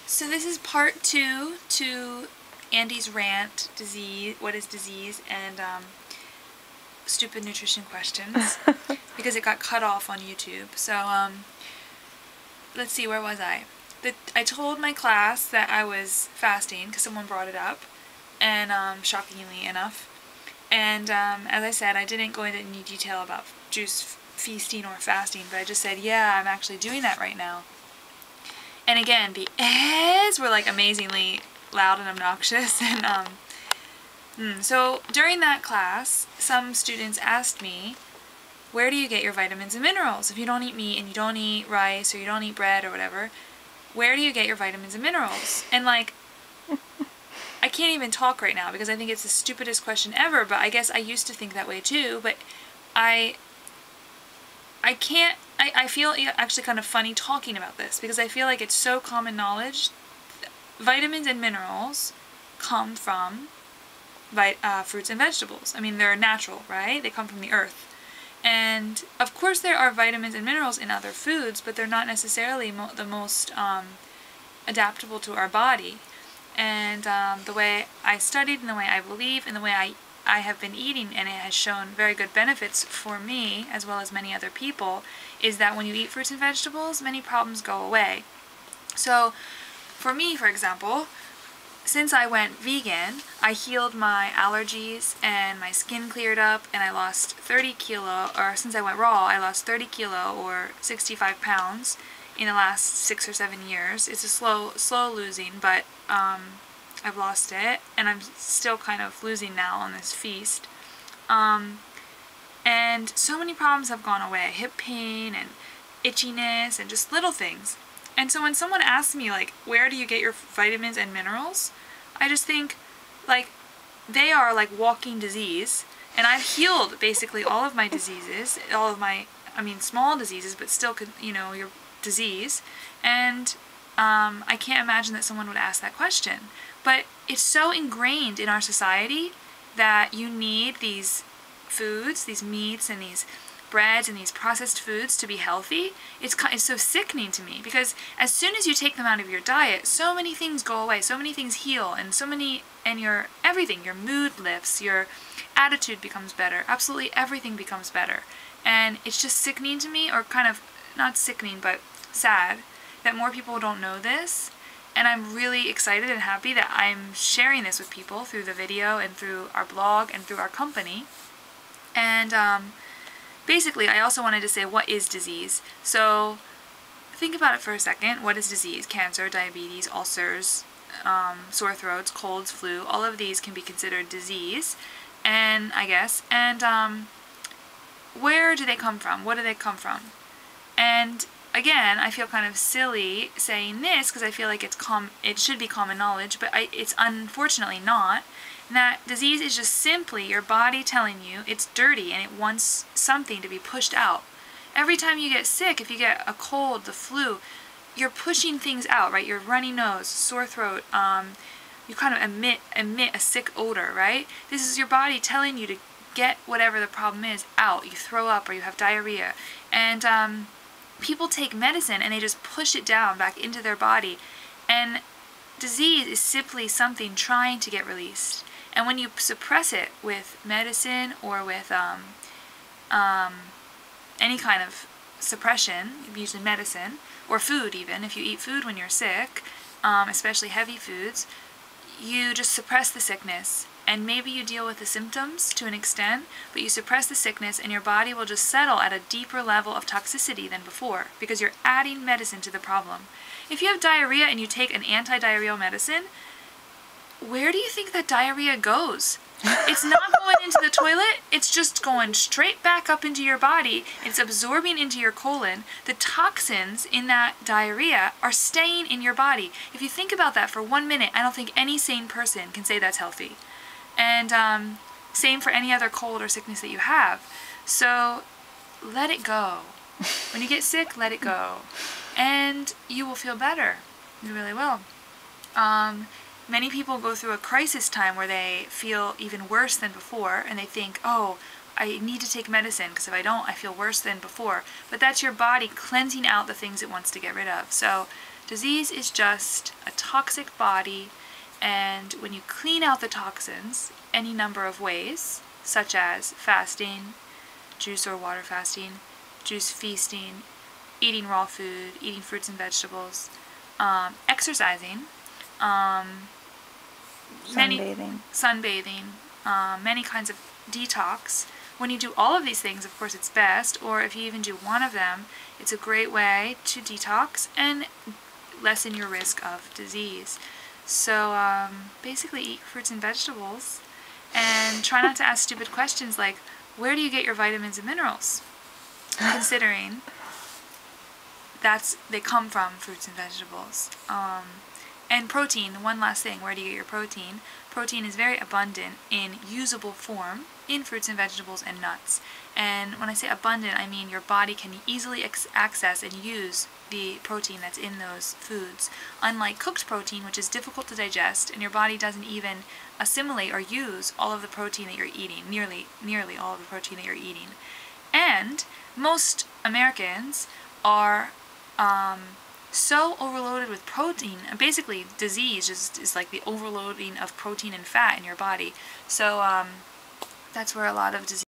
So this is part 2 to Andy's rant, disease, what is disease, and stupid nutrition questions, because it got cut off on YouTube. So let's see, where was I? I told my class that I was fasting because someone brought it up, and shockingly enough. And as I said, I didn't go into any detail about juice feasting or fasting, but I just said, yeah, I'm actually doing that right now. And again, the ehs were like amazingly loud and obnoxious. And so during that class, some students asked me, where do you get your vitamins and minerals? If you don't eat meat and you don't eat rice or you don't eat bread or whatever, where do you get your vitamins and minerals? And like, I can't even talk right now because I think it's the stupidest question ever, but I guess I used to think that way too, but I feel actually kind of funny talking about this because I feel like it's so common knowledge. Vitamins and minerals come from fruits and vegetables. I mean, they're natural, right? They come from the earth. And of course there are vitamins and minerals in other foods, but they're not necessarily the most adaptable to our body. And the way I studied and the way I believe and the way I have been eating, and it has shown very good benefits for me as well as many other people, is that when you eat fruits and vegetables, many problems go away. So for me, for example, since I went vegan, I healed my allergies and my skin cleared up, and I lost 30 kilo, or since I went raw, I lost 30 kilo or 65 pounds in the last 6 or 7 years. It's a slow losing, but I've lost it, and I'm still kind of losing now on this feast. And so many problems have gone away. Hip pain and itchiness and just little things. And so when someone asks me, like, where do you get your vitamins and minerals? I just think, like, they are like walking disease. And I've healed basically all of my diseases, all of my, I mean, small diseases, but still, you know, your disease. And I can't imagine that someone would ask that question. But it's so ingrained in our society that you need these foods, these meats and these breads and these processed foods to be healthy. It's so sickening to me, because as soon as you take them out of your diet, so many things go away, so many things heal, and your everything, your mood lifts, your attitude becomes better, absolutely everything becomes better. And it's just sickening to me, or kind of, not sickening, but sad, that more people don't know this. And I'm really excited and happy that I'm sharing this with people through the video and through our blog and through our company. And basically, I also wanted to say, what is disease? So think about it for a second. What is disease? Cancer, diabetes, ulcers, sore throats, colds, flu, all of these can be considered disease, and I guess. And where do they come from? What do they come from? And again, I feel kind of silly saying this because I feel like it should be common knowledge, but it's unfortunately not. And that disease is just simply your body telling you it's dirty and it wants something to be pushed out. Every time you get sick, if you get a cold, the flu, you're pushing things out, right? Your runny nose, sore throat, you kind of emit a sick odor, right? This is your body telling you to get whatever the problem is out. You throw up or you have diarrhea. And people take medicine and they just push it down back into their body. And disease is simply something trying to get released. And when you suppress it with medicine or with any kind of suppression, usually medicine, or food even, if you eat food when you're sick, especially heavy foods, you just suppress the sickness. And maybe you deal with the symptoms to an extent, but you suppress the sickness and your body will just settle at a deeper level of toxicity than before, because you're adding medicine to the problem. If you have diarrhea and you take an anti-diarrheal medicine, where do you think that diarrhea goes? It's not going into the toilet, it's just going straight back up into your body. It's absorbing into your colon. The toxins in that diarrhea are staying in your body. If you think about that for 1 minute, I don't think any sane person can say that's healthy. And same for any other cold or sickness that you have. So let it go. When you get sick, let it go. And you will feel better. You really will. Many people go through a crisis time where they feel even worse than before, and they think, oh, I need to take medicine because if I don't, I feel worse than before. But that's your body cleansing out the things it wants to get rid of. So Disease is just a toxic body, and when you clean out the toxins any number of ways, such as fasting, juice or water fasting, juice feasting, eating raw food, eating fruits and vegetables, exercising, sunbathing, many kinds of detox. When you do all of these things, of course, it's best, or if you even do one of them, it's a great way to detox and lessen your risk of disease. So basically eat fruits and vegetables, and try not to ask stupid questions like, where do you get your vitamins and minerals? Considering they come from fruits and vegetables. And protein, one last thing, where do you get your protein? Protein is very abundant in usable form in fruits and vegetables and nuts. And when I say abundant, I mean your body can easily access and use the protein that's in those foods. Unlike cooked protein, which is difficult to digest, and your body doesn't even assimilate or use all of the protein that you're eating, nearly all of the protein that you're eating. And most Americans are so overloaded with protein. Basically, disease is like the overloading of protein and fat in your body. So that's where a lot of disease